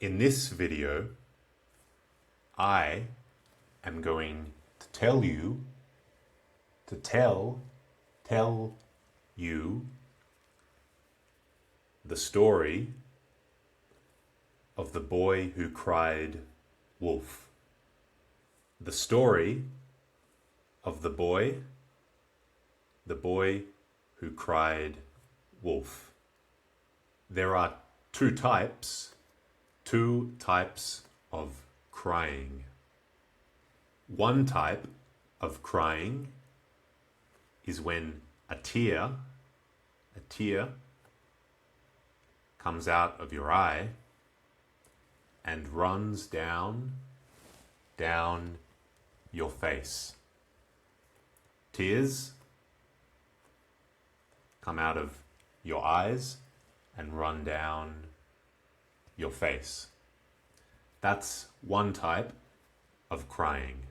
In this video, I am going to tell you, tell you the story of the boy who cried wolf. The story of the boy who cried wolf. There are two types of crying. One type of crying is when a tear comes out of your eye and runs down your face. Tears come out of your eyes and run down your face. That's one type of crying.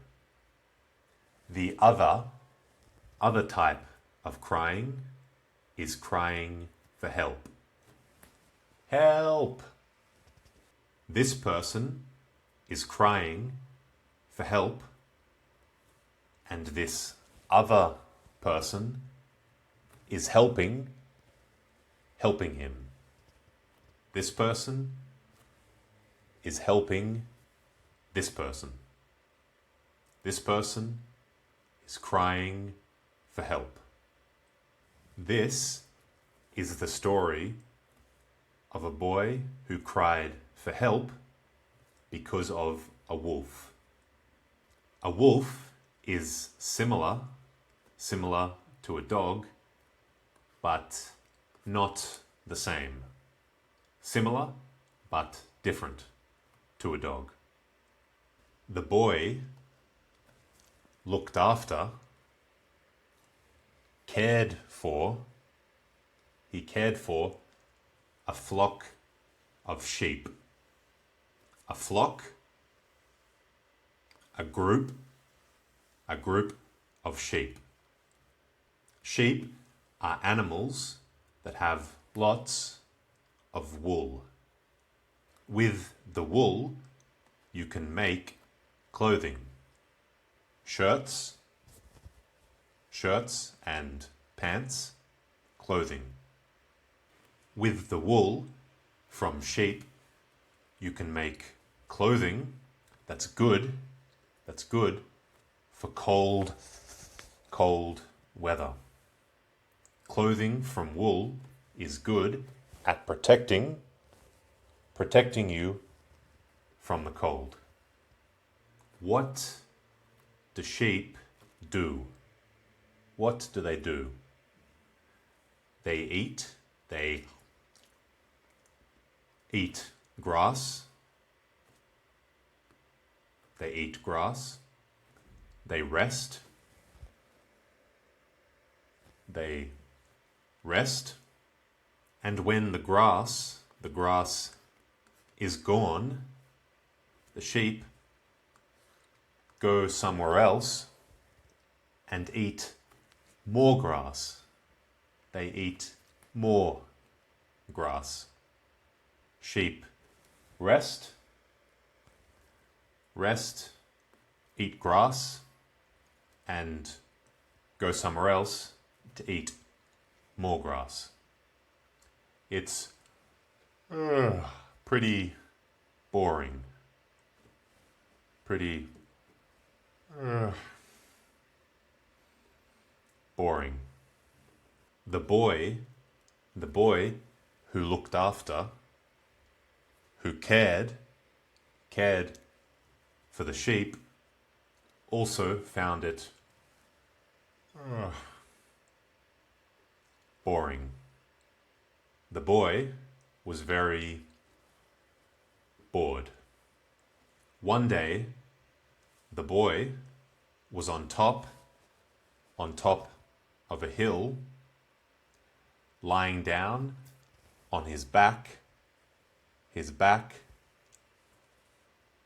The other type of crying is crying for help. Help! This person is crying for help, and this other person is helping him. This person is helping this person. This person is crying for help. This is the story of a boy who cried for help because of a wolf. A wolf is similar to a dog, but not the same. Similar, but different to a dog. The boy looked after, cared for a flock of sheep. A flock, a group of sheep. Sheep are animals that have lots of wool. With the wool, you can make clothing. Shirts and pants, clothing. With the wool from sheep, you can make clothing that's good for cold weather. Clothing from wool is good at protecting you from the cold. What do sheep do? What do? They eat grass. They eat grass. They rest. And when the grass is gone, the sheep go somewhere else and eat more grass. They eat more grass. Sheep rest, eat grass, and go somewhere else to eat more grass. It's pretty boring. Boring. The boy who looked after, who cared for the sheep, also found it boring. The boy was very bored. One day, the boy was on top of a hill, lying down on his back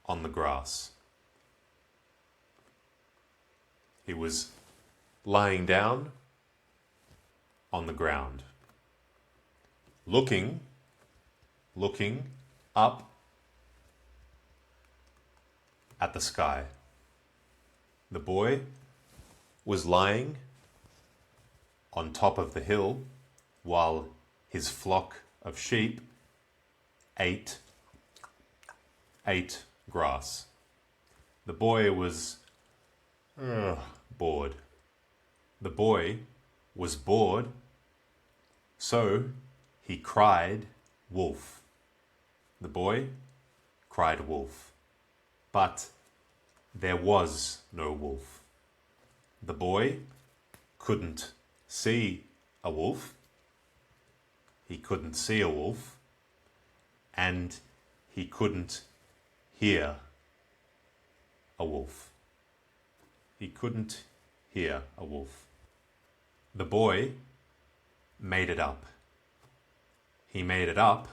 on the grass. He was lying down on the ground, looking up at the sky. The boy was lying on top of the hill while his flock of sheep ate grass. The boy was bored. The boy was bored, so he cried wolf. The boy cried wolf, but there was no wolf. The boy couldn't see a wolf. He couldn't see a wolf, and he couldn't hear a wolf. He couldn't hear a wolf. The boy made it up. He made it up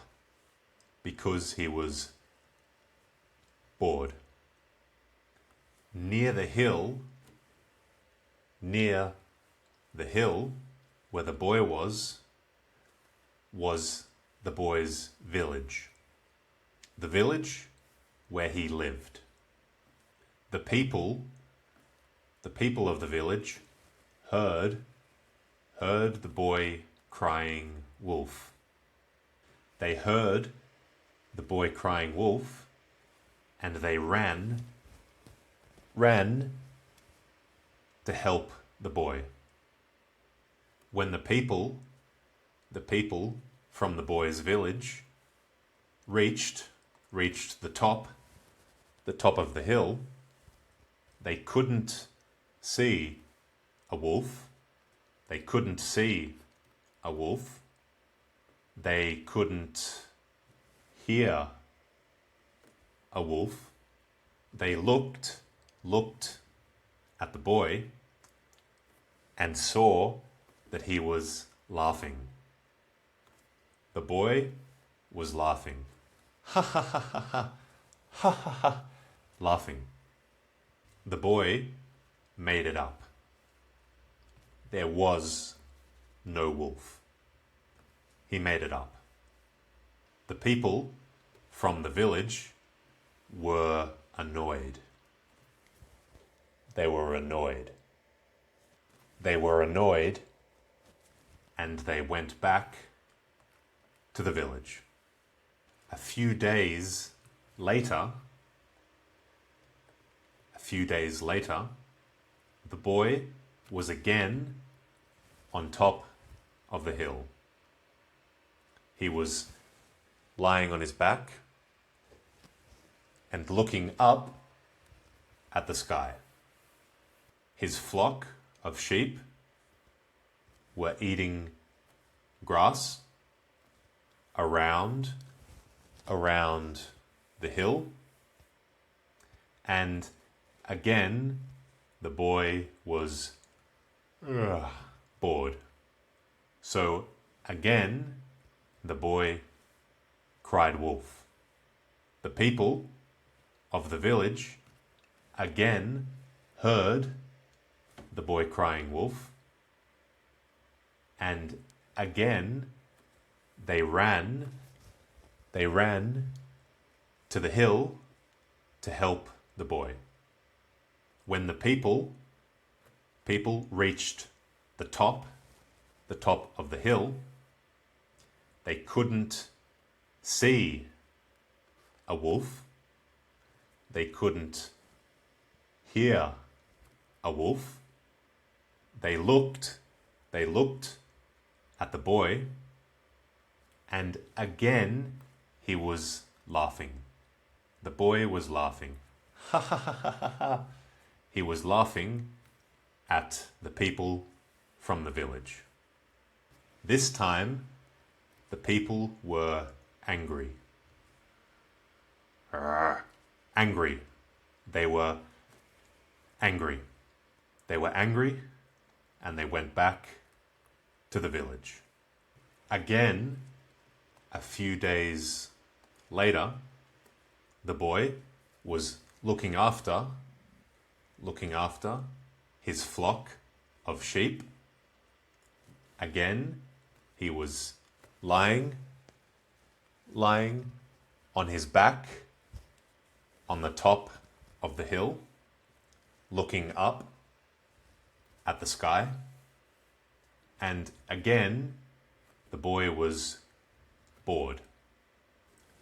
because he was bored. Near the hill where the boy was the boy's village. The village where he lived. The people of the village heard the boy crying wolf. They heard the boy crying wolf, and they ran to help the boy. When the people from the boy's village reached the top of the hill, they couldn't see a wolf. They couldn't see a wolf. They couldn't hear a wolf. They looked at the boy and saw that he was laughing. The boy was laughing. Ha ha ha ha ha. Ha ha ha. Laughing. The boy made it up. There was no wolf. He made it up. The people from the village were annoyed. They were annoyed. They were annoyed, and they went back to the village. A few days later, the boy was again on top of the hill. He was lying on his back and looking up at the sky. His flock of sheep were eating grass around the hill, and again the boy was bored. So again the boy cried wolf. The people of the village again heard the boy crying wolf, and again they ran to the hill to help the boy. When the people reached the top of the hill, they couldn't see a wolf. They couldn't hear a wolf. They looked at the boy, and again he was laughing. The boy was laughing. Ha ha ha ha ha ha. He was laughing at the people from the village. This time, the people were angry. Angry. They were angry. They were angry, and they went back to the village. Again, a few days later, the boy was looking after his flock of sheep. Again, he was lying on his back on the top of the hill, looking up at the sky. And again, the boy was bored.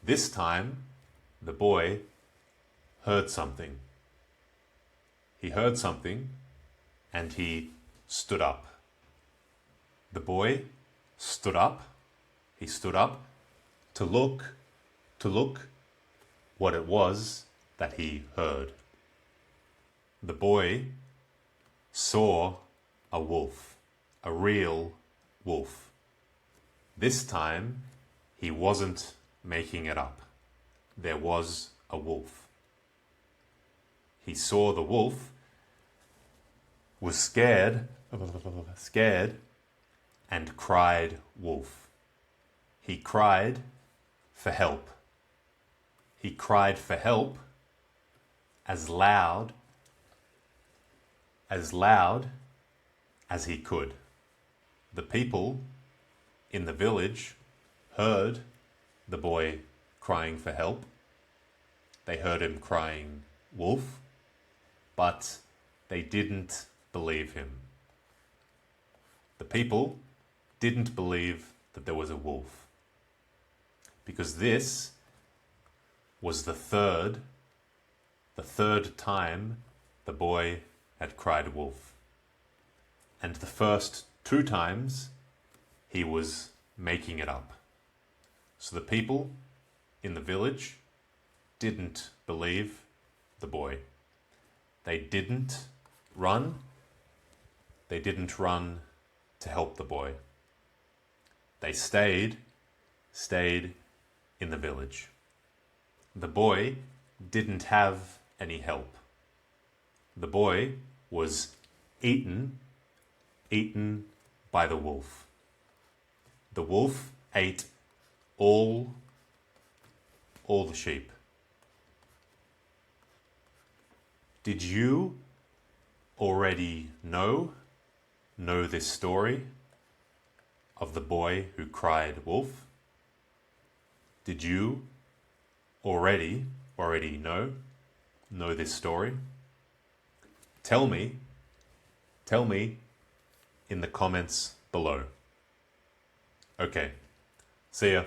This time, the boy heard something. He heard something and he stood up. The boy stood up. He stood up to look what it was that he heard. The boy saw a wolf, a real wolf. This time, he wasn't making it up. There was a wolf. He saw the wolf, was scared, and cried wolf. He cried for help. He cried for help as loud as he could. The people in the village heard the boy crying for help. They heard him crying wolf, but they didn't believe him. The people didn't believe that there was a wolf, because this was the third time the boy had cried wolf. And the first 2 times he was making it up. So the people in the village didn't believe the boy. They didn't run. They didn't run to help the boy. They stayed in the village. The boy didn't have any help. The boy was eaten by the wolf. The wolf ate all the sheep. Did you already know this story of the boy who cried wolf? Did you already know this story? Tell me in the comments below. Okay, see ya.